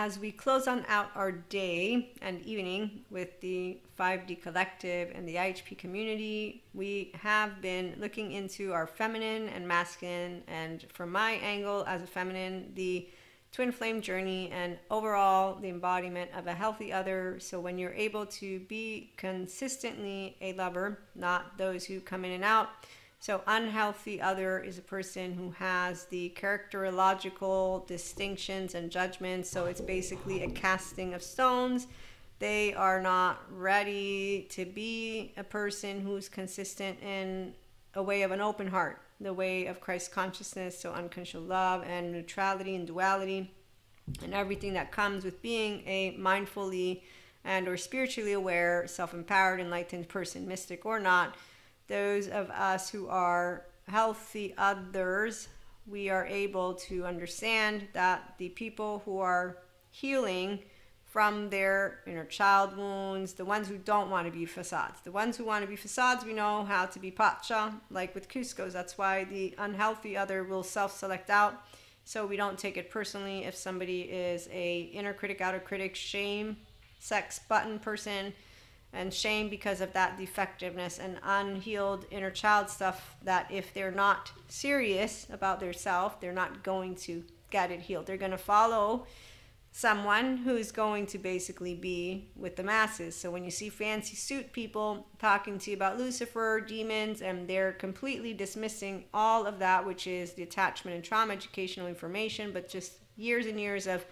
as we close on out our day and evening with the 5D Collective and the IHP community, we have been looking into our feminine and masculine, and from my angle as a feminine, the twin flame journey, and overall the embodiment of a healthy other. So when you're able to be consistently a lover, not those who come in and out. So unhealthy other is a person who has the characterological distinctions and judgments. So it's basically a casting of stones. They are not ready to be a person who's consistent in a way of an open heart, the way of Christ consciousness, so unconditional love and neutrality and duality and everything that comes with being a mindfully and or spiritually aware, self-empowered, enlightened person, mystic or not. Those of us who are healthy others, we are able to understand that the people who are healing from their inner child wounds, the ones who don't want to be facades. The ones who want to be facades, we know how to be pacha, like with Cusco's. That's why the unhealthy other will self-select out. So we don't take it personally if somebody is a inner critic, outer critic, shame, sex button person, and shame because of that defectiveness and unhealed inner child stuff, that if they're not serious about their self, they're not going to get it healed. They're going to follow someone who's going to basically be with the masses. So when you see fancy suit people talking to you about Lucifer, demons, and they're completely dismissing all of that, which is the attachment and trauma educational information, but just years and years of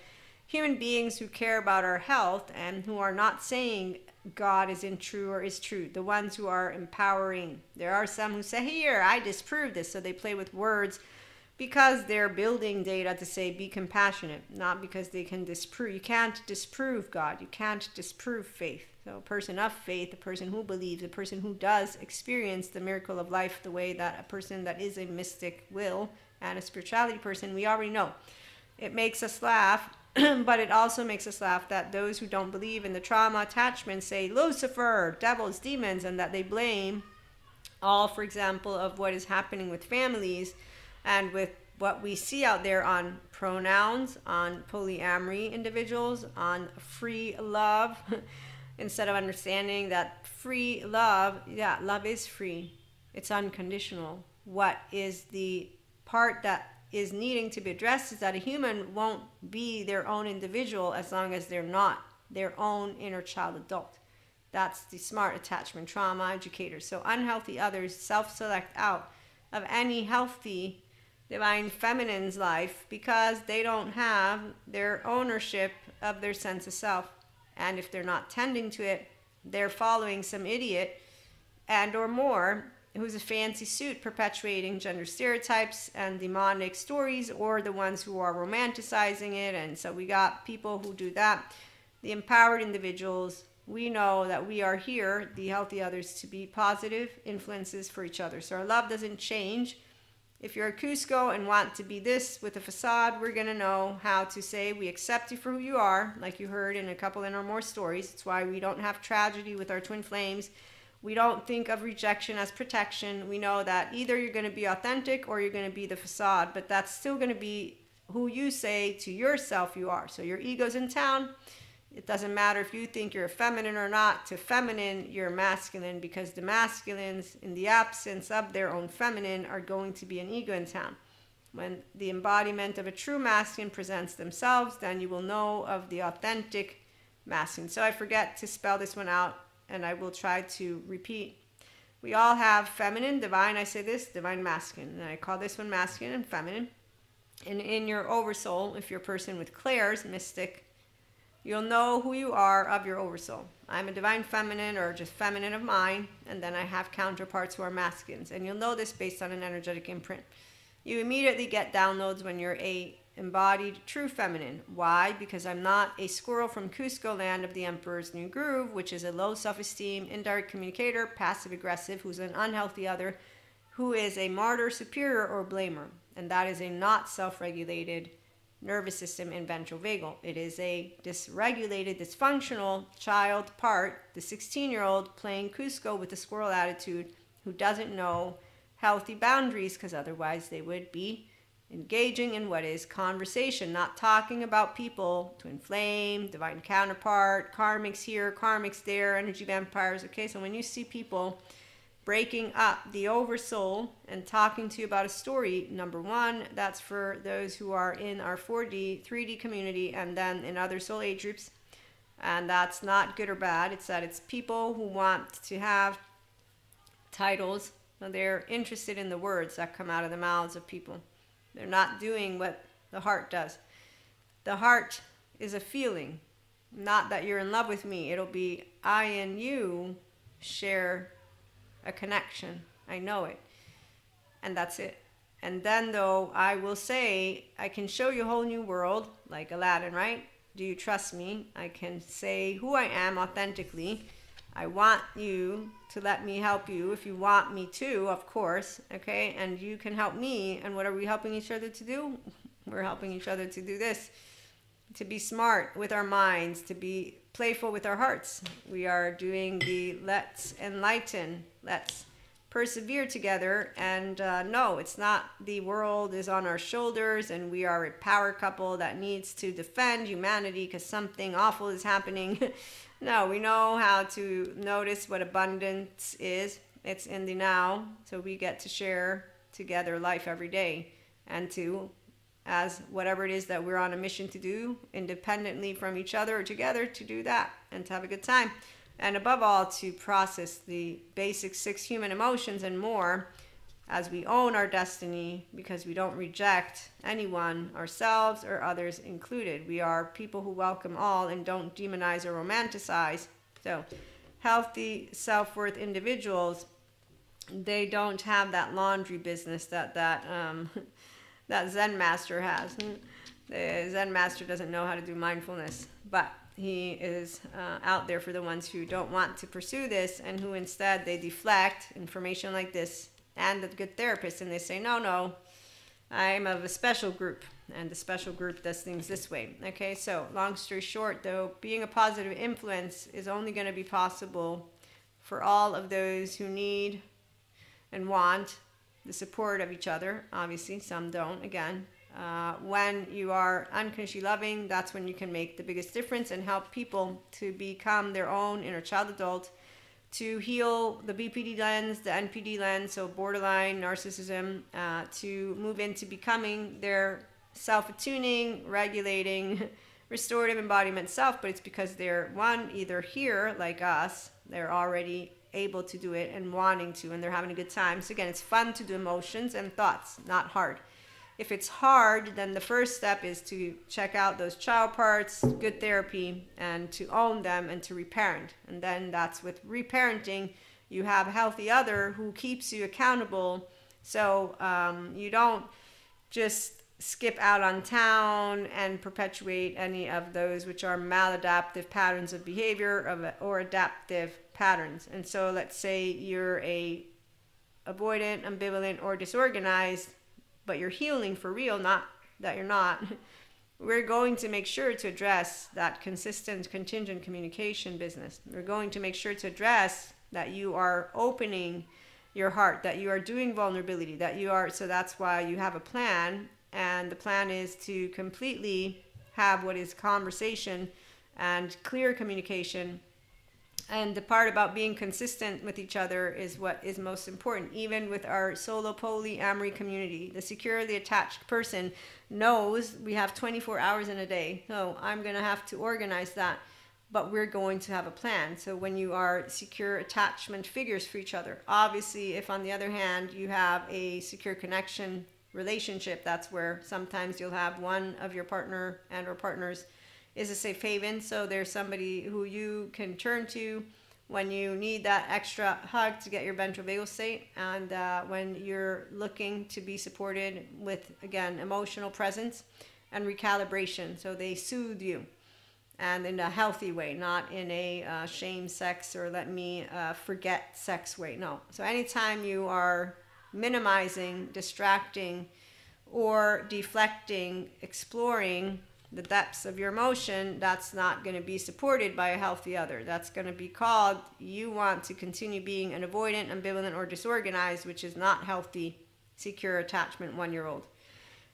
human beings who care about our health and who are not saying God isn't true or is true, the ones who are empowering. There are some who say, here, I disprove this. So they play with words because they're building data to say be compassionate, not because they can disprove. You can't disprove God. You can't disprove faith. So a person of faith, a person who believes, a person who does experience the miracle of life the way that a person that is a mystic will, and a spirituality person, we already know. It makes us laugh. But it also makes us laugh that those who don't believe in the trauma attachment say Lucifer, devils, demons, and that they blame all, for example, of what is happening with families and with what we see out there on pronouns, on polyamory individuals, on free love, instead of understanding that free love, yeah, love is free. It's unconditional. What is the part that is needing to be addressed is that a human won't be their own individual as long as they're not their own inner child adult. That's the smart attachment trauma educators. So unhealthy others self-select out of any healthy divine feminine's life because they don't have their ownership of their sense of self. And if they're not tending to it, they're following some idiot and or more who's a fancy suit perpetuating gender stereotypes and demonic stories, or the ones who are romanticizing it. And so we got people who do that. The empowered individuals, we know that we are here, the healthy others, to be positive influences for each other. So our love doesn't change. If you're a Cusco and want to be this with a facade, we're going to know how to say we accept you for who you are, like you heard in a couple or more stories. It's why we don't have tragedy with our twin flames. We don't think of rejection as protection. We know that either you're going to be authentic or you're going to be the facade, but that's still going to be who you say to yourself you are. So your ego's in town. It doesn't matter if you think you're feminine or not. To feminine, you're masculine, because the masculines, in the absence of their own feminine, are going to be an ego in town. When the embodiment of a true masculine presents themselves, then you will know of the authentic masculine. So I forget to spell this one out, and I will try to repeat. We all have feminine, divine, I say this, divine, masculine. And I call this one masculine and feminine. And in your oversoul, if you're a person with clairs, mystic, you'll know who you are of your oversoul. I'm a divine feminine or just feminine of mine, and then I have counterparts who are masculines. And you'll know this based on an energetic imprint. You immediately get downloads when you're a embodied true feminine. Why? Because I'm not a squirrel from Cusco land of the Emperor's New Groove, which is a low self-esteem, indirect communicator, passive aggressive, who's an unhealthy other, who is a martyr, superior, or blamer. And that is a not self-regulated nervous system in ventrovagal. It is a dysregulated, dysfunctional child part, the 16-year-old playing Cusco with a squirrel attitude, who doesn't know healthy boundaries, because otherwise they would be engaging in what is conversation, not talking about people, twin flame, divine counterpart, karmics here, karmics there, energy vampires. Okay, so when you see people breaking up the oversoul and talking to you about a story, number one, that's for those who are in our 4D, 3D community, and then in other soul age groups. And that's not good or bad. It's that it's people who want to have titles. They're interested in the words that come out of the mouths of people. They're not doing what the heart does. The heart is a feeling, not that you're in love with me. It'll be I and you share a connection. I know it. And that's it. And then though, I will say, I can show you a whole new world, like Aladdin, right? Do you trust me? I can say who I am authentically. I want you to let me help you if you want me to, of course, okay? And you can help me. And what are we helping each other to do? We're helping each other to do this, to be smart with our minds, to be playful with our hearts. We are doing the let's enlighten, let's persevere together. And no, it's not the world is on our shoulders and we are a power couple that needs to defend humanity because something awful is happening. No, we know how to notice what abundance is. It's in the now. So we get to share together life every day and to, as whatever it is that we're on a mission to do, independently from each other or together, to do that and to have a good time. And above all, to process the basic 6 human emotions and more as we own our destiny, because we don't reject anyone, ourselves or others included. We are people who welcome all and don't demonize or romanticize. So healthy self-worth individuals, they don't have that laundry business that Zen master has. The Zen master doesn't know how to do mindfulness, but he is out there for the ones who don't want to pursue this and who instead they deflect information like this and the good therapist, and they say, no, I'm of a special group, and the special group does things this way. Okay, so long story short, though, being a positive influence is only going to be possible for all of those who need and want the support of each other. Obviously, some don't, again. When you are unconsciously loving, that's when you can make the biggest difference and help people to become their own inner child adult, to heal the BPD lens, the NPD lens, so borderline narcissism, to move into becoming their self-attuning, regulating, restorative embodiment self. But it's because they're, one, either here, like us, they're already able to do it and wanting to, and they're having a good time. So again, it's fun to do emotions and thoughts, not hard. If it's hard, then the first step is to check out those child parts, good therapy, and to own them and to reparent. And then that's with reparenting, you have a healthy other who keeps you accountable. So you don't just skip out on town and perpetuate any of those which are maladaptive patterns of behavior or adaptive patterns. And so let's say you're a avoidant, ambivalent, or disorganized, but you're healing for real, not that you're not. We're going to make sure to address that consistent contingent communication business. We're going to make sure to address that you are opening your heart, that you are doing vulnerability, that you are, so that's why you have a plan. And the plan is to completely have what is conversation and clear communication. And the part about being consistent with each other is what is most important. Even with our solo polyamory community, the securely attached person knows we have 24 hours in a day. So I'm going to have to organize that, but we're going to have a plan. So when you are secure attachment figures for each other, obviously, if on the other hand, you have a secure connection relationship, that's where sometimes you'll have one of your partner and or partners is a safe haven. So there's somebody who you can turn to when you need that extra hug to get your ventral vagal state, and when you're looking to be supported with, again, emotional presence and recalibration. So they soothe you, and in a healthy way, not in a shame sex or let me forget sex way. No. So anytime you are minimizing, distracting, or deflecting, exploring the depths of your emotion, that's not going to be supported by a healthy other. That's going to be called, you want to continue being an avoidant, ambivalent, or disorganized, which is not healthy, secure attachment 1-year-old.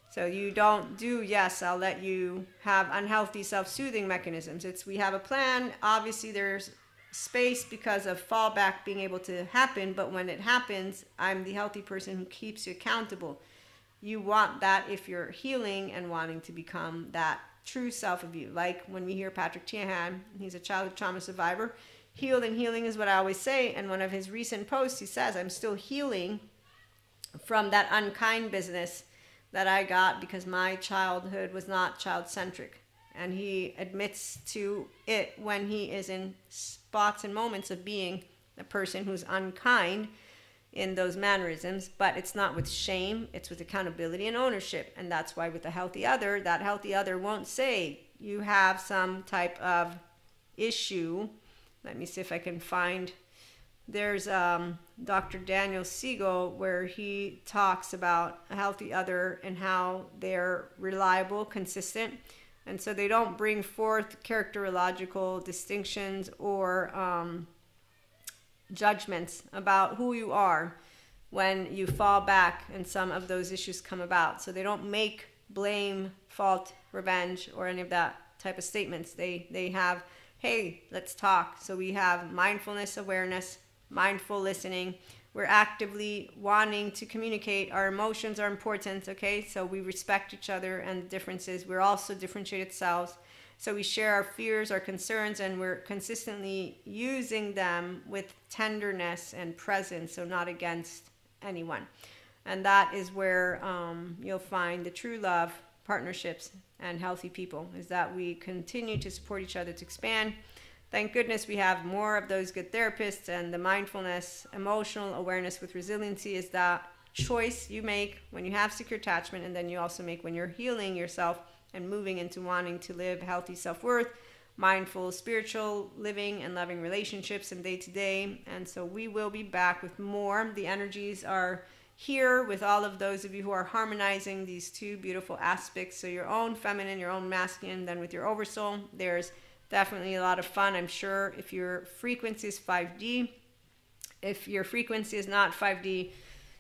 So you don't do, yes, I'll let you have unhealthy self-soothing mechanisms. It's we have a plan. Obviously, there's space because of fallback being able to happen. But when it happens, I'm the healthy person who keeps you accountable. You want that if you're healing and wanting to become that true self of you. Like when we hear Patrick Tiahan, he's a childhood trauma survivor. Healed and healing is what I always say. And one of his recent posts, he says, I'm still healing from that unkind business that I got because my childhood was not child-centric. And he admits to it when he is in spots and moments of being a person who's unkind in those mannerisms, but it's not with shame, it's with accountability and ownership. And that's why with a healthy other, that healthy other won't say you have some type of issue. Let me see if I can find, there's Dr. Daniel Siegel where he talks about a healthy other and how they're reliable, consistent, and so they don't bring forth characterological distinctions or judgments about who you are when you fall back and some of those issues come about. So they don't make blame, fault, revenge, or any of that type of statements. They have, hey, let's talk. So we have mindfulness, awareness, mindful listening. We're actively wanting to communicate. Our emotions are important, okay? So we respect each other and the differences. We're also differentiated selves. So we share our fears, our concerns, and we're consistently using them with tenderness and presence, so not against anyone. And that is where you'll find the true love, partnerships, and healthy people, is that we continue to support each other to expand. Thank goodness we have more of those good therapists, and the mindfulness, emotional awareness with resiliency is that choice you make when you have secure attachment, and then you also make when you're healing yourself and moving into wanting to live healthy self-worth, mindful spiritual living, and loving relationships and day-to-day. And so we will be back with more. The energies are here with all of those of you who are harmonizing these two beautiful aspects. So your own feminine, your own masculine, then with your oversoul, there's definitely a lot of fun. I'm sure if your frequency is 5D, if your frequency is not 5D,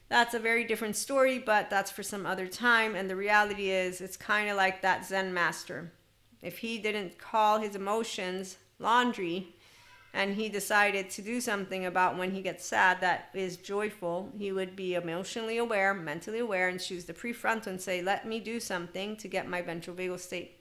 that's a very different story, but that's for some other time. And the reality is, it's kind of like that Zen master. If he didn't call his emotions laundry and he decided to do something about when he gets sad that is joyful, he would be emotionally aware, mentally aware, and choose the prefrontal and say, let me do something to get my ventral vagal state.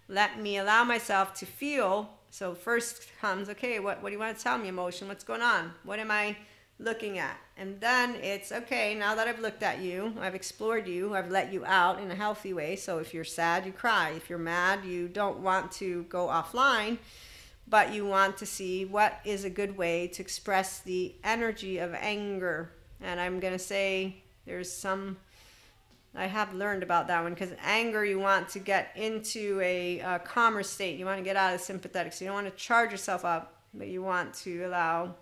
Let me allow myself to feel. So first comes, okay, what do you want to tell me, emotion? What's going on? What am I looking at? And then it's, okay, now that I've looked at you, I've explored you, I've let you out in a healthy way. So if you're sad, you cry. If you're mad, you don't want to go offline, but you want to see what is a good way to express the energy of anger. And I'm going to say there's some, I have learned about that one, because anger, you want to get into a calmer state. You want to get out of sympathetic. So you don't want to charge yourself up, but you want to allow,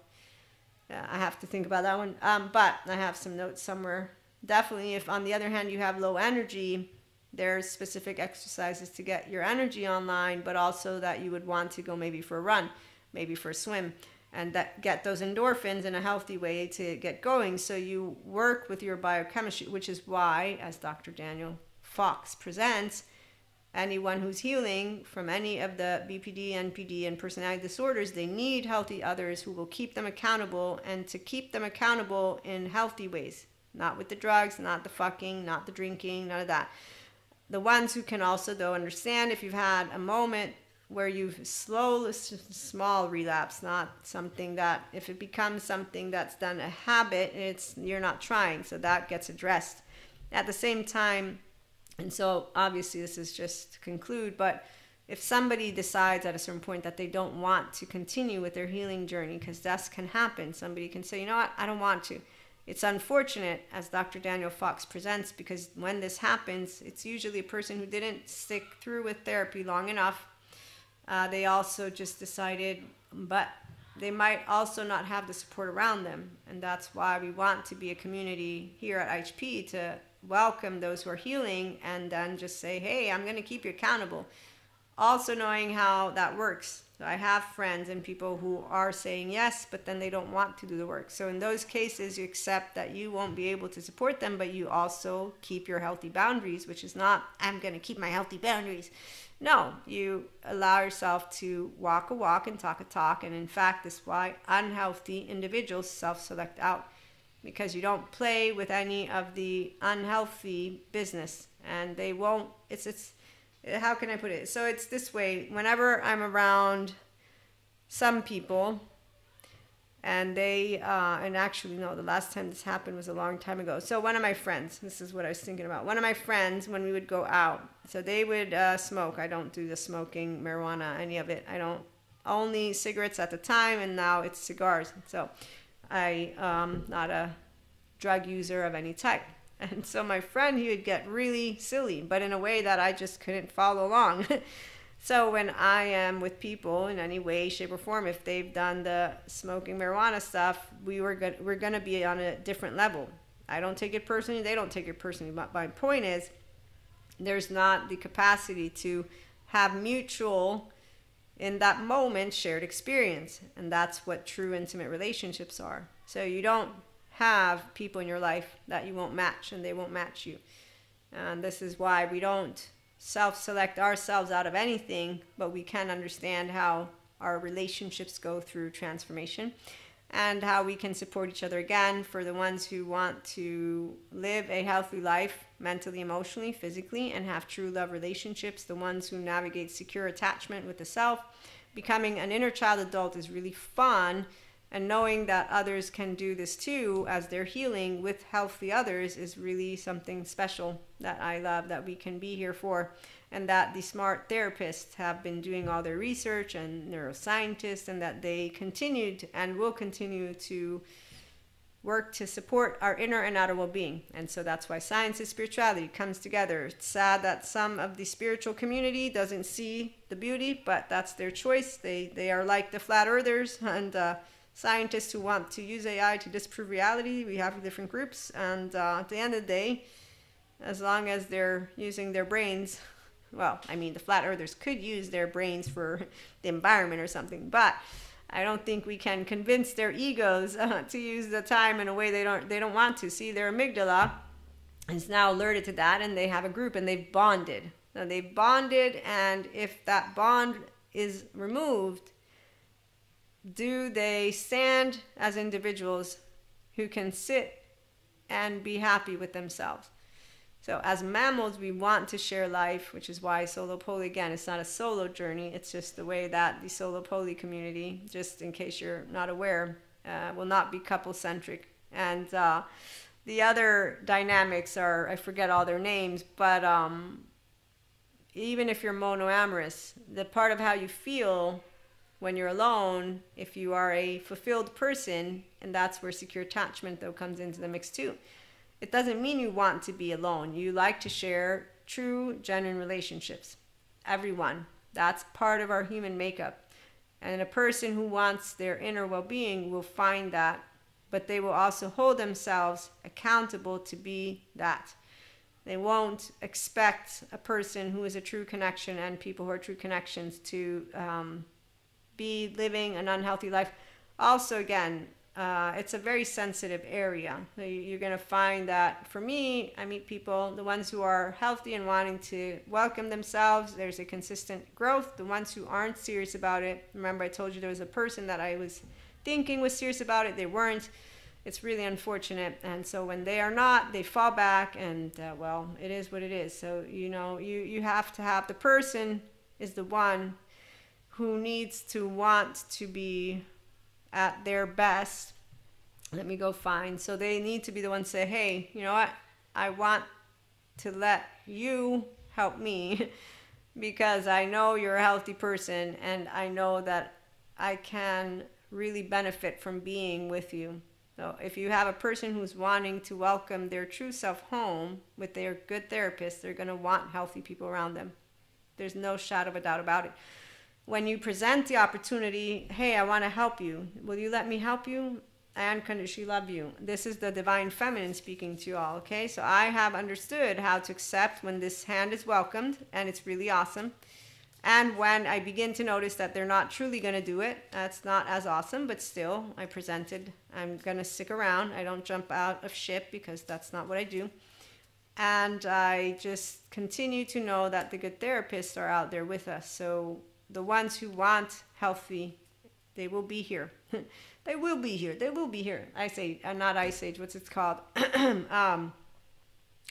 I have to think about that one. But I have some notes somewhere. Definitely, if on the other hand you have low energy, there's specific exercises to get your energy online, but also that you would want to go maybe for a run, maybe for a swim, and that get those endorphins in a healthy way to get going. So you work with your biochemistry, which is why, as Dr. Daniel Fox presents, anyone who's healing from any of the BPD, NPD, and personality disorders, they need healthy others who will keep them accountable, and to keep them accountable in healthy ways. Not with the drugs, not the fucking, not the drinking, none of that. The ones who can also, though, understand if you've had a moment where you've small relapse, not something that, if it becomes something that's done a habit, you're not trying, so that gets addressed. At the same time, and so obviously this is just to conclude, but if somebody decides at a certain point that they don't want to continue with their healing journey, because that can happen, somebody can say, you know what, I don't want to. It's unfortunate, as Dr. Daniel Fox presents, because when this happens, it's usually a person who didn't stick through with therapy long enough. They also just decided, but they might also not have the support around them. And that's why we want to be a community here at IHP to welcome those who are healing, and then just say, hey, I'm going to keep you accountable. also knowing how that works. So I have friends and people who are saying yes, but then they don't want to do the work. So in those cases, you accept that you won't be able to support them, but you also keep your healthy boundaries, which is not, I'm going to keep my healthy boundaries. No, you allow yourself to walk a walk and talk a talk. And in fact, that's why unhealthy individuals self-select out, because you don't play with any of the unhealthy business, and they won't, it's how can I put it? So it's this way, whenever I'm around some people and they, and actually, no, the last time this happened was a long time ago. So one of my friends, this is what I was thinking about. One of my friends, when we would go out, so they would smoke. I don't do the smoking, marijuana, any of it. I don't, only cigarettes at the time, and now it's cigars. So I, not a drug user of any type. And so my friend, he would get really silly, but in a way that I just couldn't follow along. So when I am with people in any way, shape, or form, if they've done the smoking marijuana stuff, we're going to be on a different level. I don't take it personally. They don't take it personally. But my point is, there's not the capacity to have mutual, in that moment, shared experience. And that's what true intimate relationships are. So you don't have people in your life that you won't match, and they won't match you. And this is why we don't self-select ourselves out of anything, but we can understand how our relationships go through transformation and how we can support each other again. For the ones who want to live a healthy life mentally, emotionally, physically, and have true love relationships, the ones who navigate secure attachment with the self, becoming an inner child adult is really fun. And knowing that others can do this too as they're healing with healthy others is really something special that I love, that we can be here for. And that the smart therapists have been doing all their research, and neuroscientists, and that they continued and will continue to work to support our inner and outer well-being. And so that's why science and spirituality comes together. It's sad that some of the spiritual community doesn't see the beauty, but that's their choice. They are like the flat earthers and scientists who want to use AI to disprove reality. We have different groups, and at the end of the day, as long as they're using their brains, well, I mean, the flat earthers could use their brains for the environment or something, but I don't think we can convince their egos to use the time in a way they don't want to. See, their amygdala is now alerted to that, and they have a group, and they've bonded. Now, they've bonded, and if that bond is removed, do they stand as individuals who can sit and be happy with themselves? So as mammals, we want to share life, which is why solo poly, again, it's not a solo journey. It's just the way that the solo poly community, just in case you're not aware, will not be couple centric. And the other dynamics are, I forget all their names, but even if you're monoamorous, the part of how you feel when you're alone, if you are a fulfilled person, and that's where secure attachment though comes into the mix too. It doesn't mean you want to be alone. You like to share true, genuine relationships. Everyone. That's part of our human makeup. And a person who wants their inner well-being will find that, but they will also hold themselves accountable to be that. They won't expect a person who is a true connection and people who are true connections to be living an unhealthy life. Also, again, it's a very sensitive area. So you're going to find that, for me, I meet people, the ones who are healthy and wanting to welcome themselves, there's a consistent growth. The ones who aren't serious about it, remember I told you there was a person that I was thinking was serious about it, they weren't. It's really unfortunate. And so when they are not, they fall back, and well, it is what it is. So, you know, you have to have, the person is the one who needs to want to be at their best. Let me go find. So they need to be the one to say, hey, you know what? I want to let you help me because I know you're a healthy person, and I know that I can really benefit from being with you. So if you have a person who's wanting to welcome their true self home with their good therapist, they're going to want healthy people around them. There's no shadow of a doubt about it. When you present the opportunity, hey, I want to help you. Will you let me help you? I unconditionally love you. This is the divine feminine speaking to you all, okay? So I have understood how to accept when this hand is welcomed, and it's really awesome. And when I begin to notice that they're not truly going to do it, that's not as awesome, but still, I'm going to stick around. I don't jump out of ship because that's not what I do. And I just continue to know that the good therapists are out there with us. So the ones who want healthy, they will be here. They will be here. They will be here. Not Ice Age, what's it called?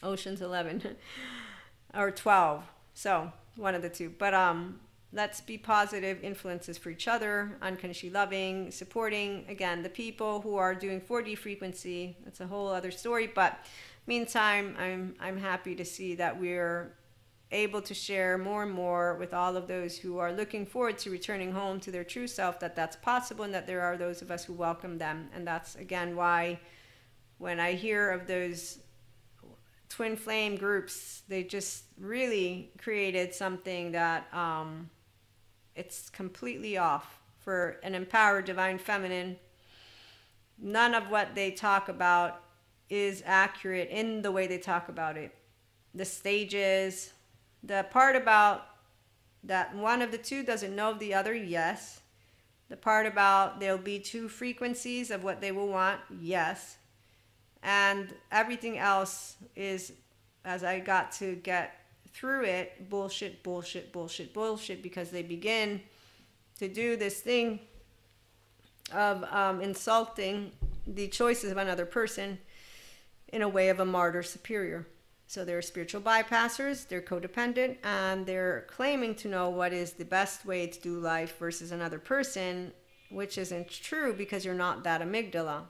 Ocean's 11 or 12. So one of the two. But let's be positive influences for each other, unconditionally loving, supporting, again, the people who are doing 4D frequency. That's a whole other story. But meantime, I'm happy to see that we're able to share more and more with all of those who are looking forward to returning home to their true self, that that's possible, and that there are those of us who welcome them. And that's, again, why when I hear of those twin flame groups, they just really created something that it's completely off for an empowered divine feminine. None of what they talk about is accurate in the way they talk about it. The stages, the part about that one of the two doesn't know the other, yes. The part about there'll be two frequencies of what they will want, yes. And everything else is, as I got to get through it, bullshit, bullshit, bullshit, bullshit, because they begin to do this thing of insulting the choices of another person in a way of a martyr superior. So they're spiritual bypassers, they're codependent, and they're claiming to know what is the best way to do life versus another person, which isn't true, because you're not that amygdala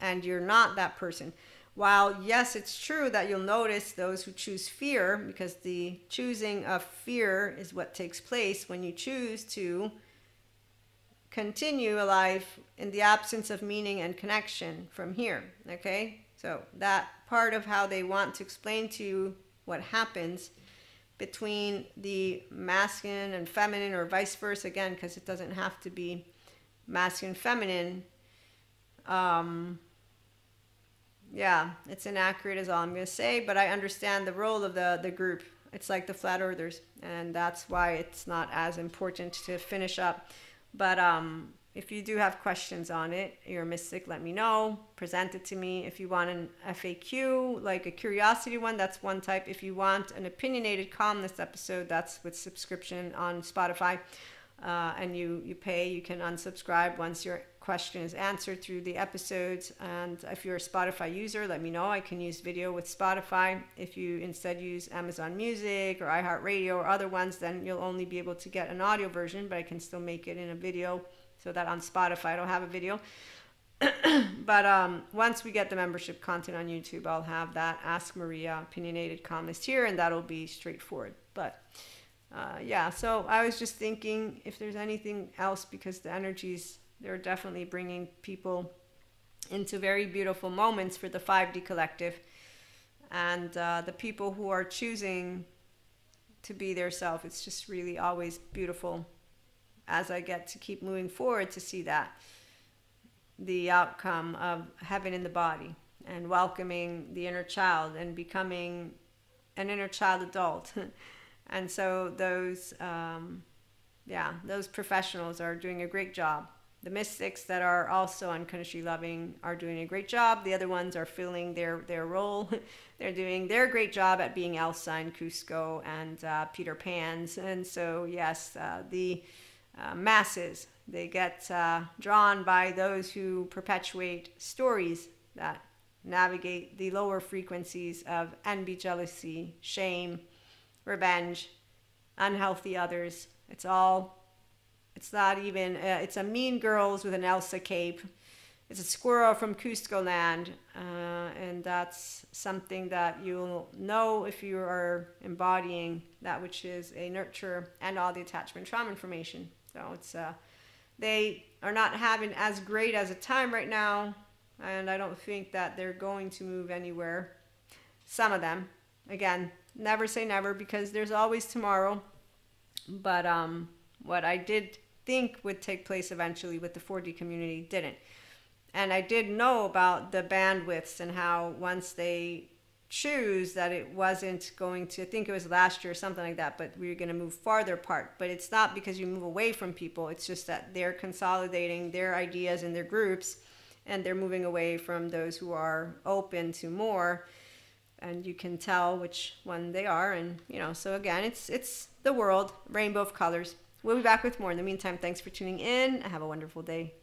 and you're not that person. While yes, it's true that you'll notice those who choose fear, because the choosing of fear is what takes place when you choose to continue a life in the absence of meaning and connection from here, okay? So that part of how they want to explain to you what happens between the masculine and feminine, or vice versa, again, because it doesn't have to be masculine, feminine. Yeah, it's inaccurate is all I'm going to say, but I understand the role of the group. It's like the flat earthers, and that's why it's not as important to finish up. But if you do have questions on it, you're a mystic, let me know. Present it to me. If you want an FAQ, like a curiosity one, that's one type. If you want an opinionated calmness episode, that's with subscription on Spotify. And you pay, you can unsubscribe once your question is answered through the episodes. And if you're a Spotify user, let me know. I can use video with Spotify. If you instead use Amazon Music or iHeartRadio or other ones, then you'll only be able to get an audio version, but I can still make it in a video, so that on Spotify I don't have a video. But once we get the membership content on YouTube, I'll have that Ask Maria opinionated calmness here, and that'll be straightforward. But yeah, so I was just thinking if there's anything else, because the energies, they're definitely bringing people into very beautiful moments for the 5D collective. And the people who are choosing to be their self, it's just really always beautiful as I get to keep moving forward to see that. The outcome of heaven in the body, and welcoming the inner child and becoming an inner child adult. And so those, those professionals are doing a great job. The mystics that are also unconditionally loving are doing a great job. The other ones are filling their role. They're doing their great job at being Elsa and Cusco and Peter Pans. And so, yes, the masses, they get drawn by those who perpetuate stories that navigate the lower frequencies of envy, jealousy, shame, revenge, unhealthy others. It's not even, it's a Mean Girls with an Elsa cape. It's a squirrel from Cusco land. And that's something that you'll know if you are embodying that which is a nurture and all the attachment trauma information. So it's, they are not having as great as a time right now. And I don't think that they're going to move anywhere. Some of them, again, never say never, because there's always tomorrow. But what I did think would take place eventually with the 4D community didn't. And I did know about the bandwidths and how once they choose that it wasn't going to, I think it was last year or something like that, but we were going to move farther apart. But it's not because you move away from people. It's just that they're consolidating their ideas in their groups, and they're moving away from those who are open to more. And you can tell which one they are. And, you know, so again, it's the world, rainbow of colors. We'll be back with more. In the meantime, thanks for tuning in. Have a wonderful day.